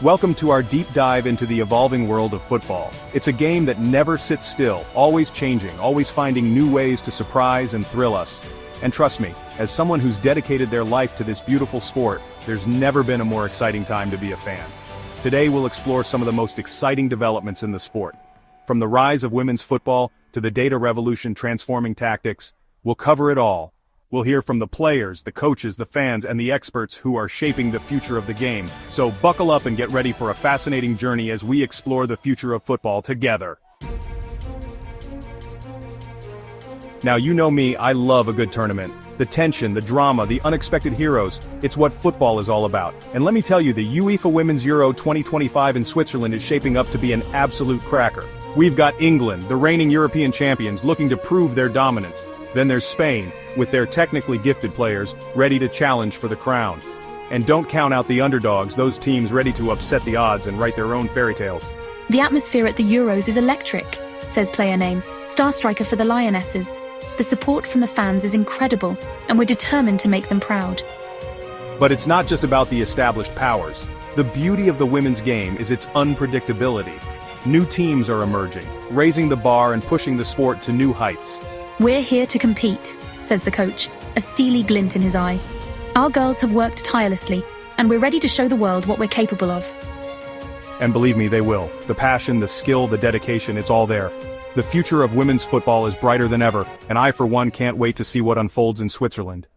Welcome to our deep dive into the evolving world of football. It's a game that never sits still, always changing, always finding new ways to surprise and thrill us. And trust me, as someone who's dedicated their life to this beautiful sport, there's never been a more exciting time to be a fan. Today we'll explore some of the most exciting developments in the sport. From the rise of women's football to the data revolution transforming tactics, we'll cover it all. We'll hear from the players, the coaches, the fans, and the experts who are shaping the future of the game. So buckle up and get ready for a fascinating journey as we explore the future of football together. Now you know me, I love a good tournament. The tension, the drama, the unexpected heroes, it's what football is all about. And let me tell you, the UEFA Women's Euro 2025 in Switzerland is shaping up to be an absolute cracker. We've got England, the reigning European champions, looking to prove their dominance. Then there's Spain, with their technically gifted players, ready to challenge for the crown. And don't count out the underdogs, those teams ready to upset the odds and write their own fairy tales. The atmosphere at the Euros is electric, says player name, star striker for the Lionesses. The support from the fans is incredible, and we're determined to make them proud. But it's not just about the established powers. The beauty of the women's game is its unpredictability. New teams are emerging, raising the bar and pushing the sport to new heights. We're here to compete, says the coach, a steely glint in his eye. Our girls have worked tirelessly, and we're ready to show the world what we're capable of. And believe me, they will. The passion, the skill, the dedication, it's all there. The future of women's football is brighter than ever, and I for one can't wait to see what unfolds in Switzerland.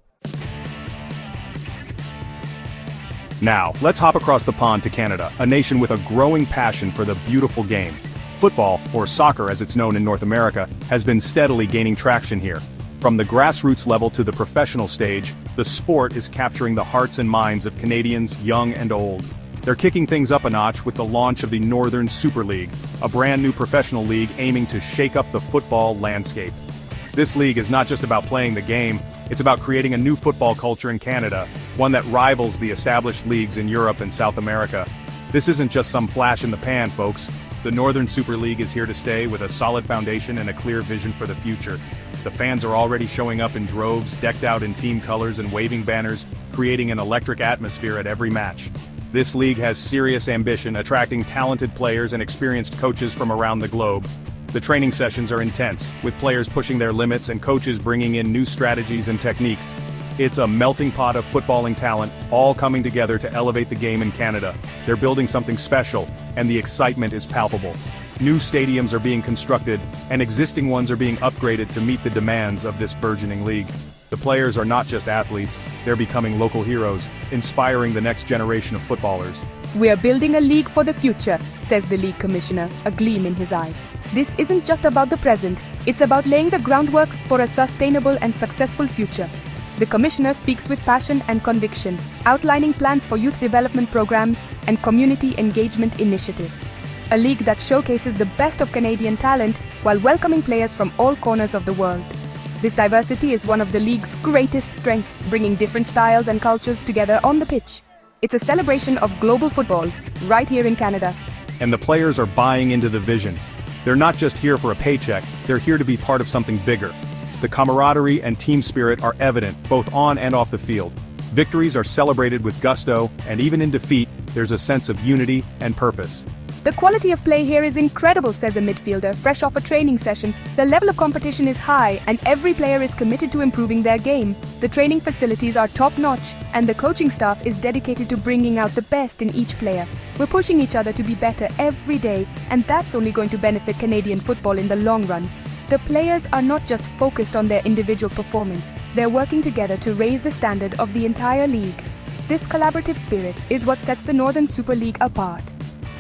Now, let's hop across the pond to Canada, a nation with a growing passion for the beautiful game. Football, or soccer as it's known in North America, has been steadily gaining traction here. From the grassroots level to the professional stage, the sport is capturing the hearts and minds of Canadians, young and old. They're kicking things up a notch with the launch of the Northern Super League, a brand new professional league aiming to shake up the football landscape. This league is not just about playing the game, it's about creating a new football culture in Canada, one that rivals the established leagues in Europe and South America. This isn't just some flash in the pan, folks. The Northern Super League is here to stay with a solid foundation and a clear vision for the future. The fans are already showing up in droves, decked out in team colors and waving banners, creating an electric atmosphere at every match. This league has serious ambition, attracting talented players and experienced coaches from around the globe. The training sessions are intense, with players pushing their limits and coaches bringing in new strategies and techniques. It's a melting pot of footballing talent, all coming together to elevate the game in Canada. They're building something special, and the excitement is palpable. New stadiums are being constructed, and existing ones are being upgraded to meet the demands of this burgeoning league. The players are not just athletes, they're becoming local heroes, inspiring the next generation of footballers. We are building a league for the future, says the league commissioner, a gleam in his eye. This isn't just about the present, it's about laying the groundwork for a sustainable and successful future. The commissioner speaks with passion and conviction, outlining plans for youth development programs and community engagement initiatives. A league that showcases the best of Canadian talent while welcoming players from all corners of the world. This diversity is one of the league's greatest strengths, bringing different styles and cultures together on the pitch. It's a celebration of global football, right here in Canada. And the players are buying into the vision. They're not just here for a paycheck, they're here to be part of something bigger. The camaraderie and team spirit are evident, both on and off the field. Victories are celebrated with gusto, and even in defeat, there's a sense of unity and purpose. The quality of play here is incredible, says a midfielder, fresh off a training session. The level of competition is high, and every player is committed to improving their game. The training facilities are top-notch, and the coaching staff is dedicated to bringing out the best in each player. We're pushing each other to be better every day, and that's only going to benefit Canadian football in the long run. The players are not just focused on their individual performance, they're working together to raise the standard of the entire league. This collaborative spirit is what sets the Northern Super League apart.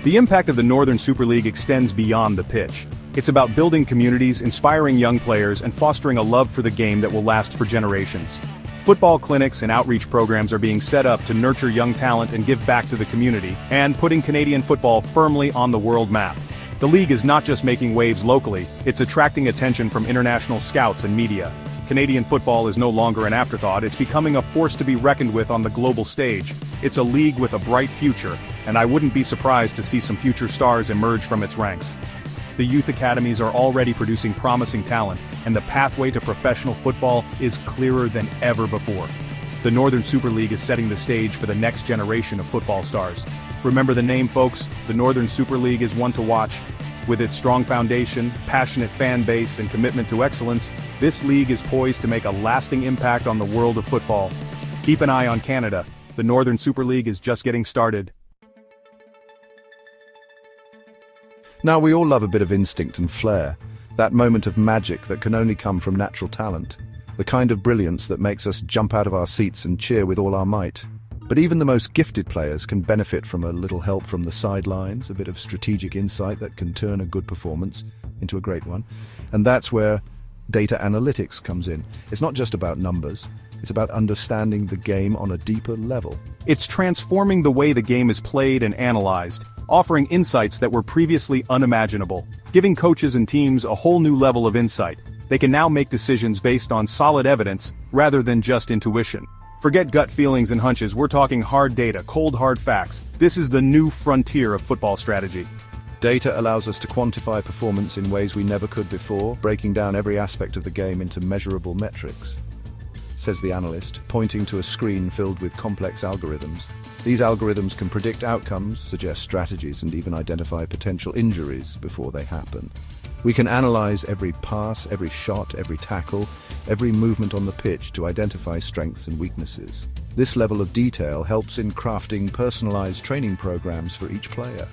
The impact of the Northern Super League extends beyond the pitch. It's about building communities, inspiring young players, and fostering a love for the game that will last for generations. Football clinics and outreach programs are being set up to nurture young talent and give back to the community, and putting Canadian football firmly on the world map. The league is not just making waves locally, it's attracting attention from international scouts and media. Canadian football is no longer an afterthought, it's becoming a force to be reckoned with on the global stage. It's a league with a bright future, and I wouldn't be surprised to see some future stars emerge from its ranks. The youth academies are already producing promising talent, and the pathway to professional football is clearer than ever before. the Northern Super League is setting the stage for the next generation of football stars. Remember the name, folks, the Northern Super League is one to watch. With its strong foundation, passionate fan base, and commitment to excellence, this league is poised to make a lasting impact on the world of football. Keep an eye on Canada. The Northern Super League is just getting started. Now, we all love a bit of instinct and flair, that moment of magic that can only come from natural talent, the kind of brilliance that makes us jump out of our seats and cheer with all our might. But even the most gifted players can benefit from a little help from the sidelines, a bit of strategic insight that can turn a good performance into a great one. And that's where data analytics comes in. It's not just about numbers, it's about understanding the game on a deeper level. It's transforming the way the game is played and analyzed, offering insights that were previously unimaginable, giving coaches and teams a whole new level of insight. They can now make decisions based on solid evidence rather than just intuition. Forget gut feelings and hunches, we're talking hard data, cold hard facts. This is the new frontier of football strategy. Data allows us to quantify performance in ways we never could before, breaking down every aspect of the game into measurable metrics, says the analyst, pointing to a screen filled with complex algorithms. These algorithms can predict outcomes, suggest strategies, and even identify potential injuries before they happen. We can analyze every pass, every shot, every tackle, every movement on the pitch to identify strengths and weaknesses. This level of detail helps in crafting personalized training programs for each player.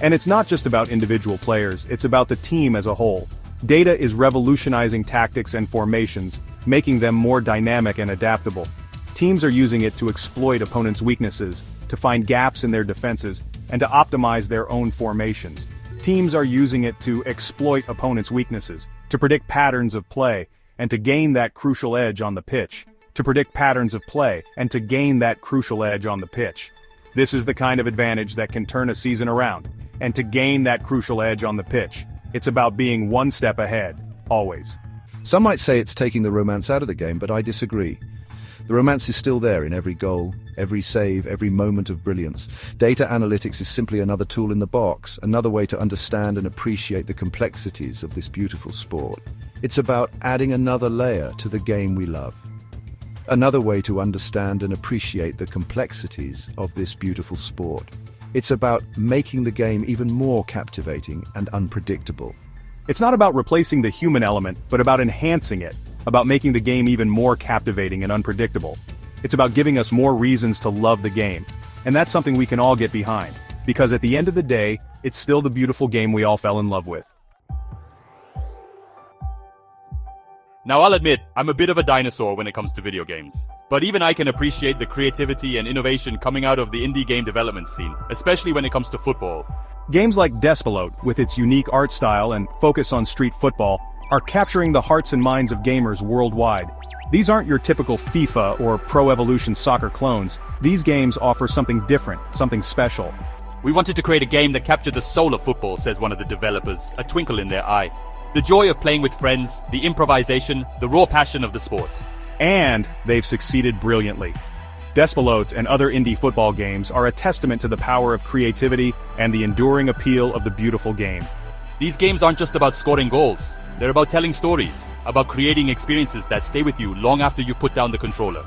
And it's not just about individual players, it's about the team as a whole. Data is revolutionizing tactics and formations, making them more dynamic and adaptable. Teams are using it to exploit opponents' weaknesses, to find gaps in their defenses, and to optimize their own formations. Teams are using it to exploit opponents' weaknesses, to predict patterns of play, and to gain that crucial edge on the pitch. To predict patterns of play, and to gain that crucial edge on the pitch. This is the kind of advantage that can turn a season around, and to gain that crucial edge on the pitch. It's about being one step ahead, always. Some might say it's taking the romance out of the game, but I disagree. The romance is still there in every goal, every save, every moment of brilliance. Data analytics is simply another tool in the box, another way to understand and appreciate the complexities of this beautiful sport. It's about adding another layer to the game we love. Another way to understand and appreciate the complexities of this beautiful sport. It's about making the game even more captivating and unpredictable. It's not about replacing the human element, but about enhancing it, about making the game even more captivating and unpredictable. It's about giving us more reasons to love the game. And that's something we can all get behind, because at the end of the day, it's still the beautiful game we all fell in love with. Now I'll admit, I'm a bit of a dinosaur when it comes to video games. But even I can appreciate the creativity and innovation coming out of the indie game development scene, especially when it comes to football. Games like Despelot, with its unique art style and focus on street football, are capturing the hearts and minds of gamers worldwide. These aren't your typical FIFA or Pro Evolution Soccer clones. These games offer something different, something special. We wanted to create a game that captured the soul of football, says one of the developers, a twinkle in their eye. The joy of playing with friends, the improvisation, the raw passion of the sport. And they've succeeded brilliantly. Despelot and other indie football games are a testament to the power of creativity and the enduring appeal of the beautiful game. These games aren't just about scoring goals. They're about telling stories, about creating experiences that stay with you long after you put down the controller.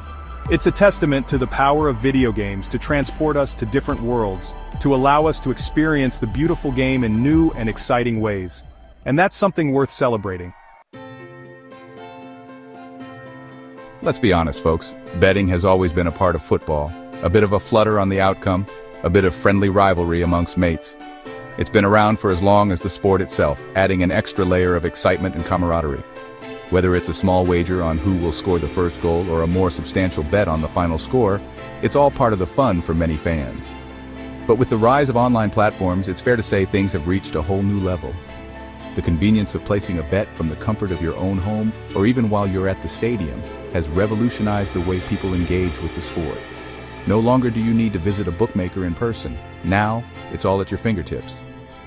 It's a testament to the power of video games to transport us to different worlds, to allow us to experience the beautiful game in new and exciting ways. And that's something worth celebrating. Let's be honest, folks. Betting has always been a part of football. A bit of a flutter on the outcome, a bit of friendly rivalry amongst mates. It's been around for as long as the sport itself, adding an extra layer of excitement and camaraderie. Whether it's a small wager on who will score the first goal or a more substantial bet on the final score, it's all part of the fun for many fans. But with the rise of online platforms, it's fair to say things have reached a whole new level. The convenience of placing a bet from the comfort of your own home, or even while you're at the stadium, has revolutionized the way people engage with the sport. No longer do you need to visit a bookmaker in person. Now, it's all at your fingertips.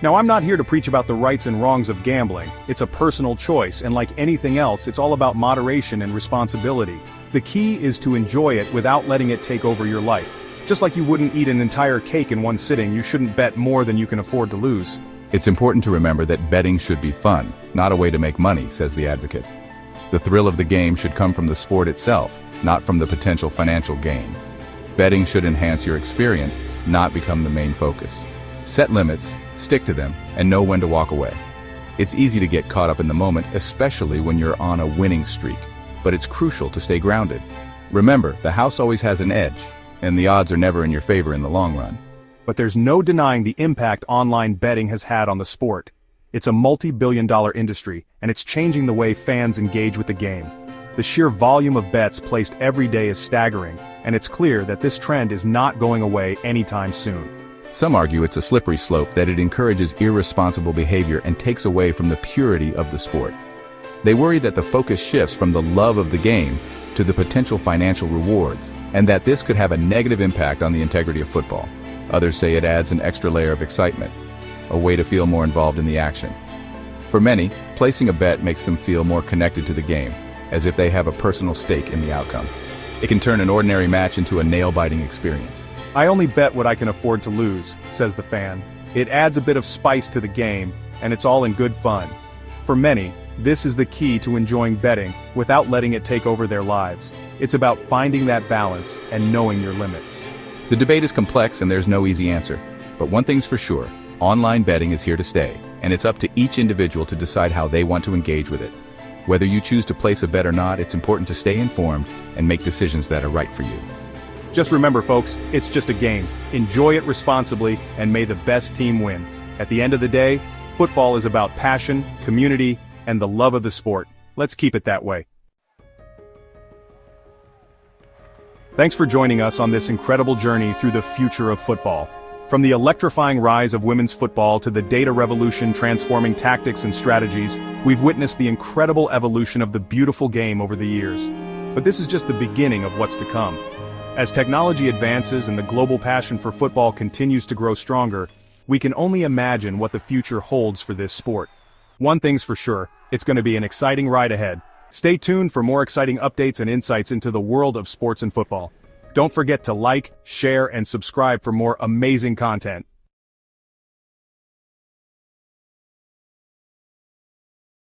Now, I'm not here to preach about the rights and wrongs of gambling. It's a personal choice, and like anything else, it's all about moderation and responsibility. The key is to enjoy it without letting it take over your life. Just like you wouldn't eat an entire cake in one sitting, you shouldn't bet more than you can afford to lose. It's important to remember that betting should be fun, not a way to make money, says the advocate. The thrill of the game should come from the sport itself, not from the potential financial gain. Betting should enhance your experience, not become the main focus. Set limits, stick to them, and know when to walk away. It's easy to get caught up in the moment, especially when you're on a winning streak, but it's crucial to stay grounded. Remember, the house always has an edge, and the odds are never in your favor in the long run. But there's no denying the impact online betting has had on the sport. It's a multi-billion-dollar industry, and it's changing the way fans engage with the game. The sheer volume of bets placed every day is staggering, and it's clear that this trend is not going away anytime soon. Some argue it's a slippery slope, that it encourages irresponsible behavior and takes away from the purity of the sport. They worry that the focus shifts from the love of the game to the potential financial rewards, and that this could have a negative impact on the integrity of football. Others say it adds an extra layer of excitement, a way to feel more involved in the action. For many, placing a bet makes them feel more connected to the game, as if they have a personal stake in the outcome. It can turn an ordinary match into a nail-biting experience. I only bet what I can afford to lose, says the fan. It adds a bit of spice to the game, and it's all in good fun. For many, this is the key to enjoying betting without letting it take over their lives. It's about finding that balance and knowing your limits. The debate is complex and there's no easy answer. But one thing's for sure, online betting is here to stay, and it's up to each individual to decide how they want to engage with it. Whether you choose to place a bet or not, it's important to stay informed and make decisions that are right for you. Just remember, folks, it's just a game. Enjoy it responsibly, and may the best team win. At the end of the day, football is about passion, community, and the love of the sport. Let's keep it that way. Thanks for joining us on this incredible journey through the future of football. From the electrifying rise of women's football to the data revolution transforming tactics and strategies, we've witnessed the incredible evolution of the beautiful game over the years. But this is just the beginning of what's to come. As technology advances and the global passion for football continues to grow stronger, we can only imagine what the future holds for this sport. One thing's for sure, it's going to be an exciting ride ahead. Stay tuned for more exciting updates and insights into the world of sports and football. Don't forget to like, share, and subscribe for more amazing content.